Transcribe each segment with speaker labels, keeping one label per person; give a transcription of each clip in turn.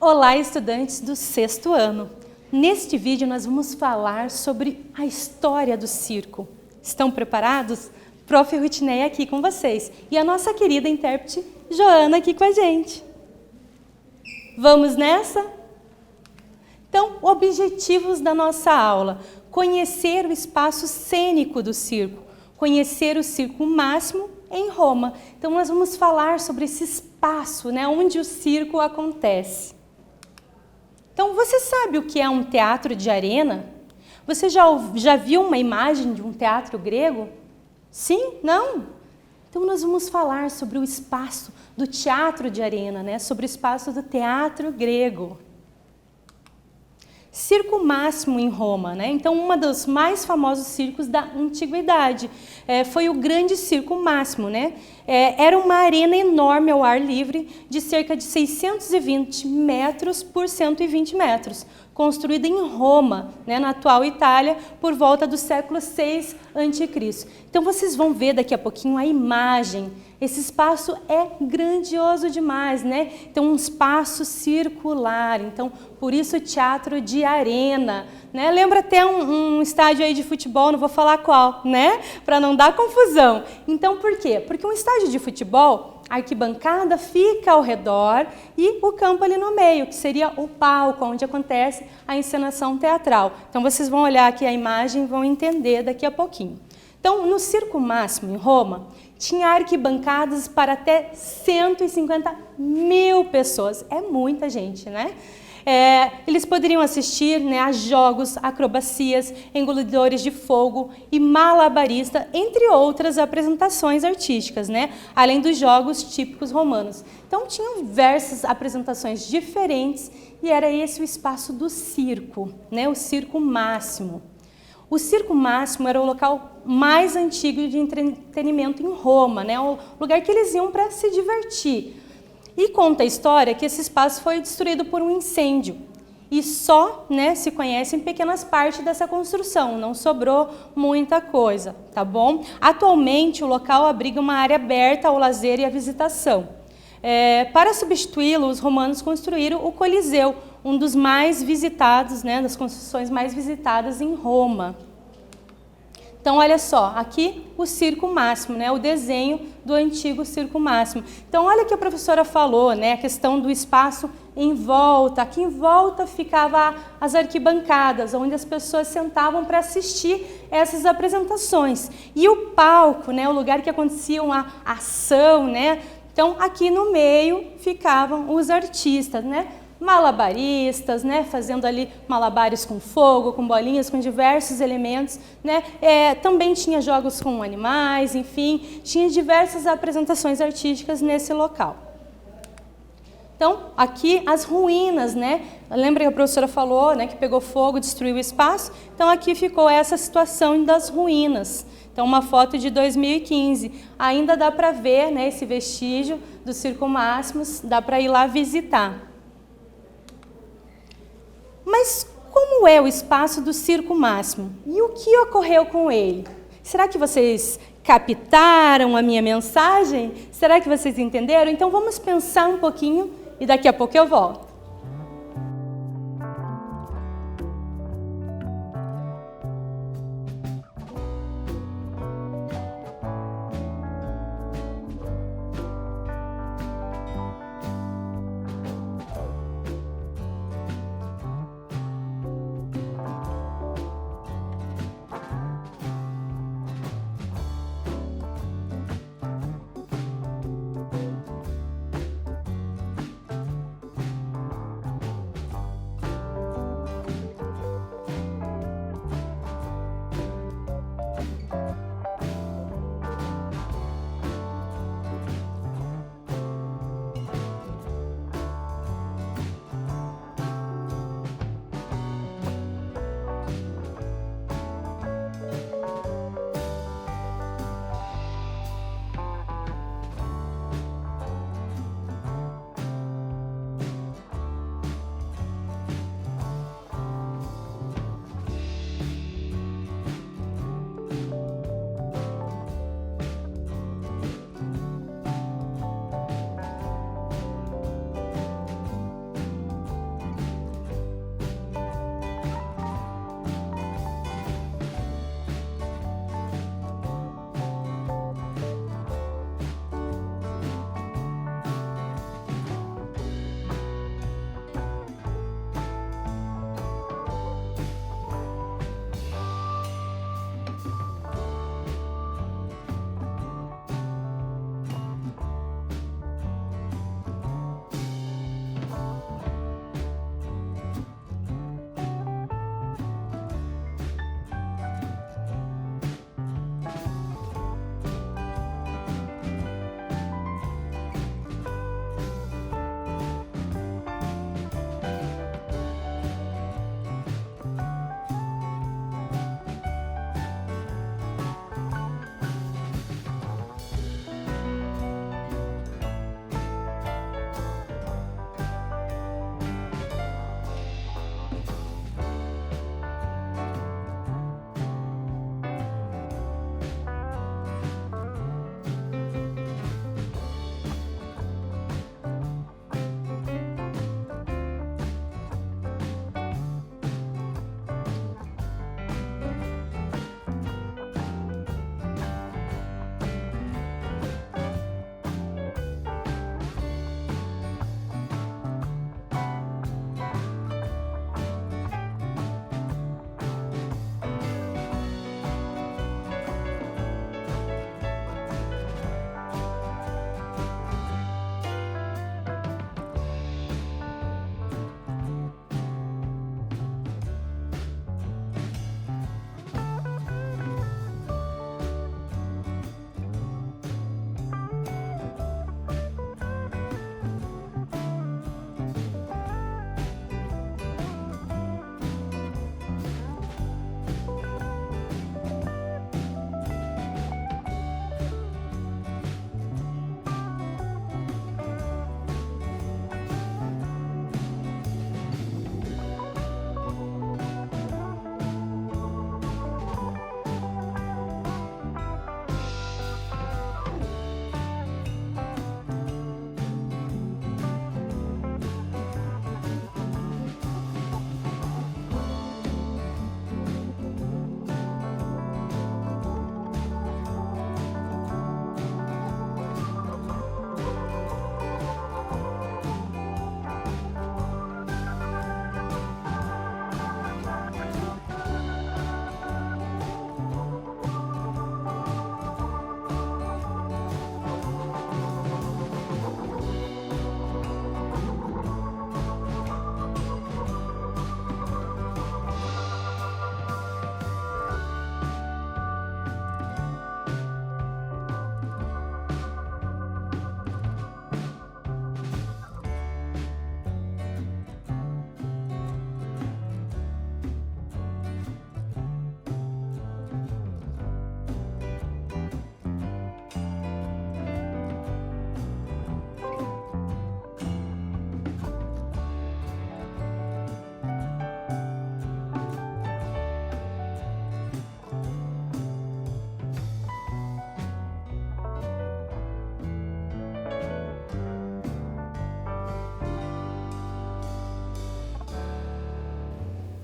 Speaker 1: Olá, estudantes do sexto ano! Neste vídeo nós vamos falar sobre a história do circo. Estão preparados? Prof. Rutineia aqui com vocês e a nossa querida intérprete Joana aqui com a gente. Vamos nessa? Então, objetivos da nossa aula: conhecer o espaço cênico do circo, conhecer o Circo Máximo em Roma. Então, nós vamos falar sobre esse espaço, onde o circo acontece. Então, você sabe o que é um teatro de arena? Você já viu uma imagem de um teatro grego? Sim? Não? Então, nós vamos falar sobre o espaço do teatro de arena, sobre o espaço do teatro grego. Circo Máximo em Roma, Então, um dos mais famosos circos da antiguidade foi o Grande Circo Máximo, Era uma arena enorme ao ar livre de cerca de 620 metros por 120 metros, construída em Roma, na atual Itália, por volta do século VI a.C. Então, vocês vão ver daqui a pouquinho a imagem. Esse espaço é grandioso demais, Então, um espaço circular, então, por isso teatro de arena, Lembra até um estádio aí de futebol, não vou falar qual, Para não dar confusão. Então, por quê? Porque um estádio de futebol, a arquibancada fica ao redor e o campo ali no meio, que seria o palco, onde acontece a encenação teatral. Então, vocês vão olhar aqui a imagem e vão entender daqui a pouquinho. Então, no Circo Máximo, em Roma, tinha arquibancadas para até 150 mil pessoas. É muita gente, Eles poderiam assistir a jogos, acrobacias, engolidores de fogo e malabarista, entre outras apresentações artísticas, além dos jogos típicos romanos. Então, tinham diversas apresentações diferentes e era esse o espaço do circo, o Circo Máximo. O Circo Máximo era o local mais antigo de entretenimento em Roma, o lugar que eles iam para se divertir. E conta a história que esse espaço foi destruído por um incêndio. E só se conhecem pequenas partes dessa construção, não sobrou muita coisa, tá bom? Atualmente, o local abriga uma área aberta ao lazer e à visitação. Para substituí-lo, os romanos construíram o Coliseu, um dos mais visitados, das construções mais visitadas em Roma. Então, olha só, aqui o Circo Máximo, o desenho do antigo Circo Máximo. Então, olha o que a professora falou, a questão do espaço em volta. Aqui em volta ficava as arquibancadas, onde as pessoas sentavam para assistir essas apresentações. E o palco, o lugar que acontecia a ação, Então, aqui no meio ficavam os artistas, malabaristas, fazendo ali malabares com fogo, com bolinhas, com diversos elementos, também tinha jogos com animais, enfim, tinha diversas apresentações artísticas nesse local. Então, aqui as ruínas, Lembra que a professora falou, que pegou fogo, destruiu o espaço? Então, aqui ficou essa situação das ruínas. Então, uma foto de 2015. Ainda dá para ver, esse vestígio do Circo Máximo, dá para ir lá visitar. Mas como é o espaço do Circo Máximo? E o que ocorreu com ele? Será que vocês captaram a minha mensagem? Será que vocês entenderam? Então vamos pensar um pouquinho e daqui a pouco eu volto.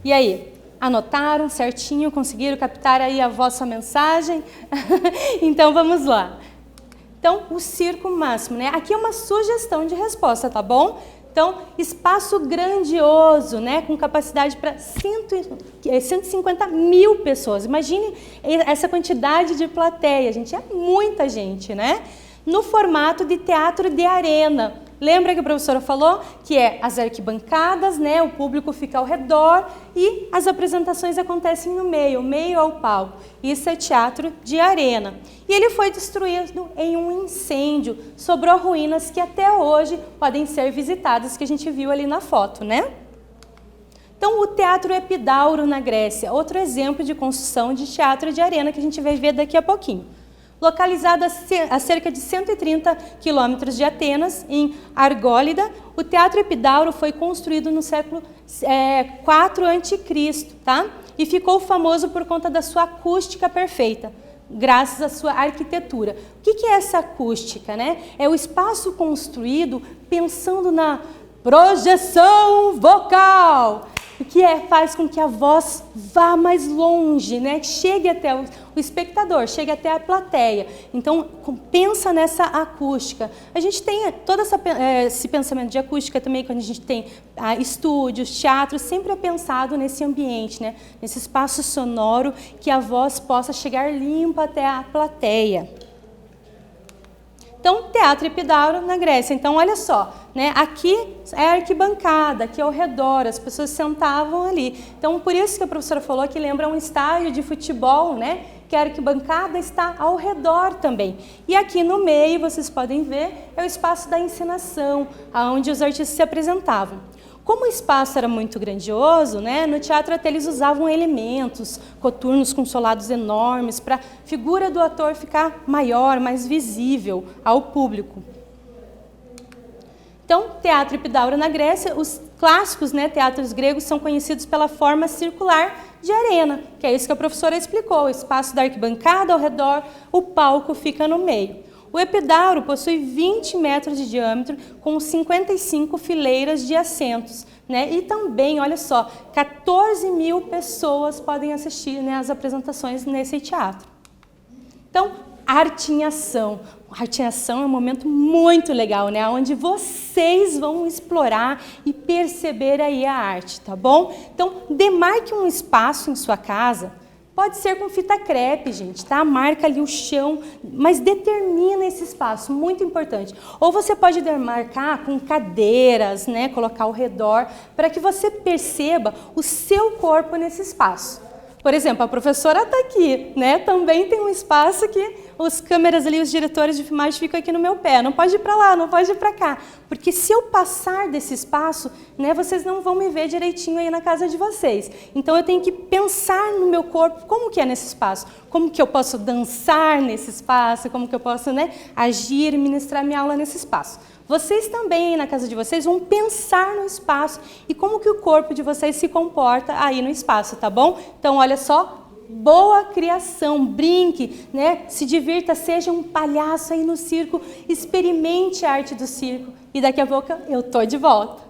Speaker 1: E aí, anotaram certinho, conseguiram captar aí a vossa mensagem? Então vamos lá. Então, o circo máximo, né? Aqui é uma sugestão de resposta, tá bom? Então, espaço grandioso, né? Com capacidade para 150 mil pessoas. Imagine essa quantidade de plateia, gente. É muita gente, né? No formato de teatro de arena. Lembra que a professora falou que é as arquibancadas, né? O público fica ao redor e as apresentações acontecem no meio ao palco. Isso é teatro de arena. E ele foi destruído em um incêndio, sobrou ruínas que até hoje podem ser visitadas, que a gente viu ali na foto, né? Então, o Teatro Epidauro na Grécia, outro exemplo de construção de teatro de arena que a gente vai ver daqui a pouquinho. Localizado a cerca de 130 quilômetros de Atenas, em Argólida, o Teatro Epidauro foi construído no século 4 a.C., tá? E ficou famoso por conta da sua acústica perfeita, graças à sua arquitetura. O que é essa acústica, né? É o espaço construído pensando na projeção vocal, o que faz com que a voz vá mais longe, né? Chegue até o espectador, chegue até a plateia. Então, pensa nessa acústica. A gente tem todo esse pensamento de acústica também quando a gente tem estúdios, teatros, sempre é pensado nesse ambiente, né? Nesse espaço sonoro que a voz possa chegar limpa até a plateia. Então, Teatro Epidauro na Grécia. Então, olha só, né? Aqui é a arquibancada, aqui ao redor, as pessoas sentavam ali. Então, por isso que a professora falou que lembra um estádio de futebol, né? Que a arquibancada está ao redor também. E aqui no meio, vocês podem ver, é o espaço da encenação, onde os artistas se apresentavam. Como o espaço era muito grandioso, né, no teatro até eles usavam elementos, coturnos com solados enormes, para a figura do ator ficar maior, mais visível ao público. Então, Teatro Epidauro na Grécia, os clássicos, né, teatros gregos são conhecidos pela forma circular de arena, que é isso que a professora explicou, o espaço da arquibancada ao redor, o palco fica no meio. O Epidauro possui 20 metros de diâmetro, com 55 fileiras de assentos, né? E também, olha só, 14 mil pessoas podem assistir, né, às apresentações nesse teatro. Então, arte em ação. Arte em ação é um momento muito legal, né? Onde vocês vão explorar e perceber aí a arte, tá bom? Então, demarque um espaço em sua casa. Pode ser com fita crepe, gente, tá? Marca ali o chão, mas determina esse espaço, muito importante. Ou você pode demarcar com cadeiras, né? Colocar ao redor, para que você perceba o seu corpo nesse espaço. Por exemplo, a professora está aqui, né? Também tem um espaço que os câmeras ali, os diretores de filmagem ficam aqui no meu pé. Não pode ir para lá, não pode ir para cá. Porque se eu passar desse espaço, né, vocês não vão me ver direitinho aí na casa de vocês. Então eu tenho que pensar no meu corpo, como que é nesse espaço? Como que eu posso dançar nesse espaço? Como que eu posso, né, agir e ministrar minha aula nesse espaço? Vocês também, na casa de vocês, vão pensar no espaço e como que o corpo de vocês se comporta aí no espaço, tá bom? Então, olha só, boa criação, brinque, né? Se divirta, seja um palhaço aí no circo, experimente a arte do circo. E daqui a pouco eu tô de volta.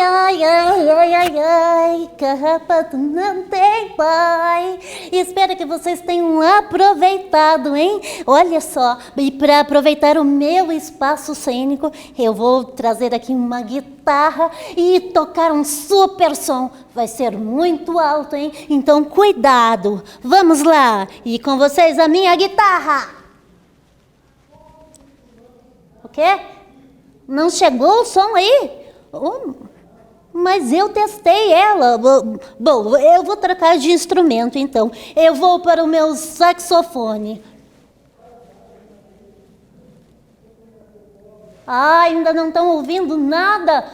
Speaker 2: Ai, ai, ai, ai, ai, ai, carrapato não tem pai. Espero que vocês tenham aproveitado, hein? Olha só, e para aproveitar o meu espaço cênico, eu vou trazer aqui uma guitarra e tocar um super som. Vai ser muito alto, hein? Então, cuidado. Vamos lá. E com vocês, a minha guitarra. O quê? Não chegou o som aí? Mas eu testei ela. Bom, eu vou trocar de instrumento, então. Eu vou para o meu saxofone. Ainda não estão ouvindo nada?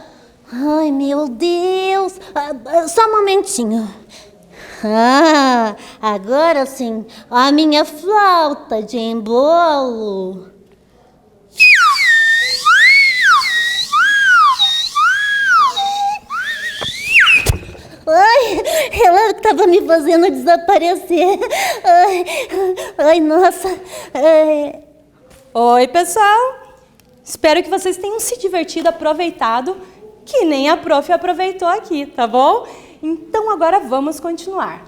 Speaker 2: Ai, meu Deus. Só um momentinho. Agora sim, a minha flauta de embolo. Ai, ela estava me fazendo desaparecer. Ai, nossa.
Speaker 1: Oi, pessoal. Espero que vocês tenham se divertido, aproveitado, que nem a prof aproveitou aqui, tá bom? Então, agora vamos continuar.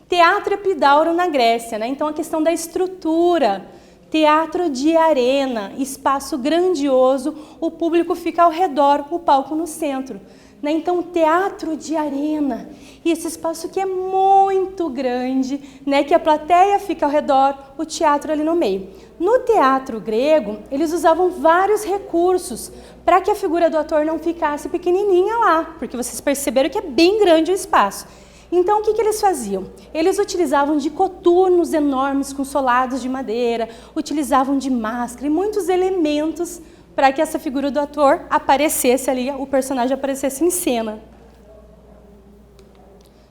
Speaker 1: Teatro Epidauro na Grécia, né? Então, a questão da estrutura. Teatro de arena, espaço grandioso, o público fica ao redor, o palco no centro. Né? Então, teatro de arena, e esse espaço que é muito grande, né? Que a plateia fica ao redor, o teatro ali no meio. No teatro grego, eles usavam vários recursos para que a figura do ator não ficasse pequenininha lá, porque vocês perceberam que é bem grande o espaço. Então, o que eles faziam? Eles utilizavam de coturnos enormes com solados de madeira, utilizavam de máscara e muitos elementos para que essa figura do ator aparecesse ali, o personagem aparecesse em cena.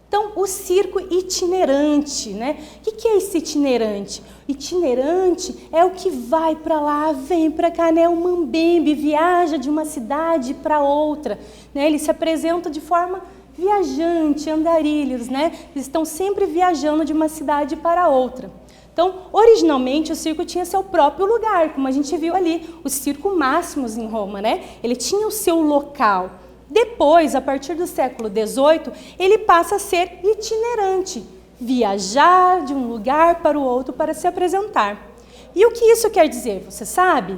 Speaker 1: Então, o circo itinerante, né? O que é esse itinerante? Itinerante é o que vai para lá, vem para cá, né? O mambembe viaja de uma cidade para outra, né? Ele se apresenta de forma viajante, andarilhos, né? Eles estão sempre viajando de uma cidade para outra. Então, originalmente, o circo tinha seu próprio lugar, como a gente viu ali, o Circo Máximos em Roma, né? Ele tinha o seu local. Depois, a partir do século XVIII, ele passa a ser itinerante, viajar de um lugar para o outro para se apresentar. E o que isso quer dizer? Você sabe?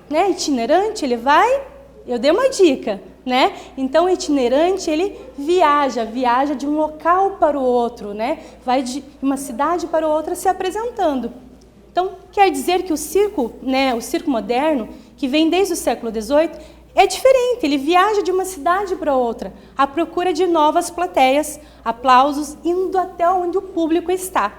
Speaker 1: Né? Itinerante, ele vai... Eu dei uma dica, né? Então, o itinerante, ele viaja de um local para o outro, né? Vai de uma cidade para outra se apresentando. Então, quer dizer que o circo, né, o circo moderno, que vem desde o século XVIII, é diferente, ele viaja de uma cidade para outra, à procura de novas plateias, aplausos, indo até onde o público está.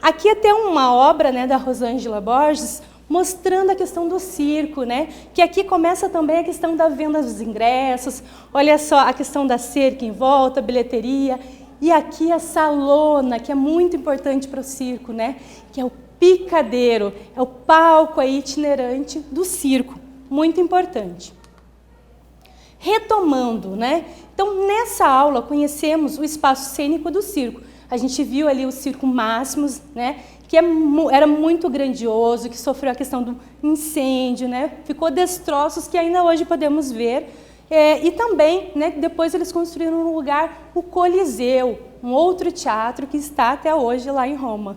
Speaker 1: Aqui até uma obra, né, da Rosângela Borges, mostrando a questão do circo, né? Que aqui começa também a questão da venda dos ingressos, olha só a questão da cerca em volta, a bilheteria, e aqui a salona, que é muito importante para o circo, né? Que é o picadeiro, é o palco aí itinerante do circo, muito importante. Retomando, né? Então, nessa aula, conhecemos o espaço cênico do circo. A gente viu ali o Circo Máximos, né? Que era muito grandioso, que sofreu a questão do incêndio, né? Ficou destroços que ainda hoje podemos ver. E também, né, depois eles construíram no lugar o Coliseu, um outro teatro que está até hoje lá em Roma.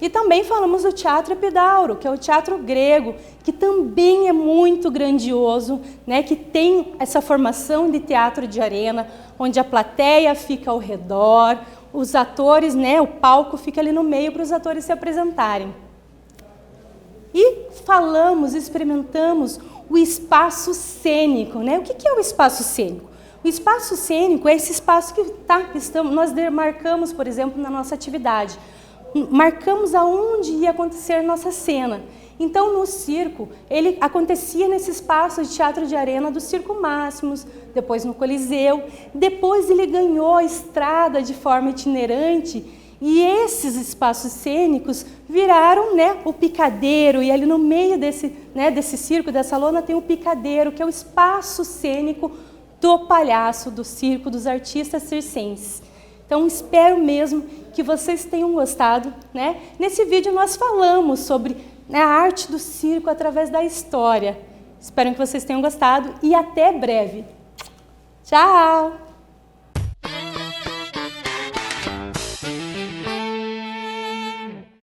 Speaker 1: E também falamos do Teatro Epidauro, que é o teatro grego, que também é muito grandioso, né, que tem essa formação de teatro de arena, onde a plateia fica ao redor, os atores, né, o palco fica ali no meio para os atores se apresentarem. E falamos, experimentamos o espaço cênico, né? O que é o espaço cênico? O espaço cênico é esse espaço que nós demarcamos, por exemplo, na nossa atividade. Marcamos aonde ia acontecer a nossa cena. Então, no circo, ele acontecia nesse espaço de teatro de arena do Circo Máximos, depois no Coliseu. Depois ele ganhou a estrada de forma itinerante e esses espaços cênicos viraram, né, o picadeiro. E ali no meio desse, né, desse circo, dessa lona, tem o picadeiro, que é o espaço cênico do palhaço, do circo, dos artistas circenses. Então, espero mesmo que vocês tenham gostado, né? Nesse vídeo nós falamos sobre a arte do circo através da história. Espero que vocês tenham gostado e até breve. Tchau!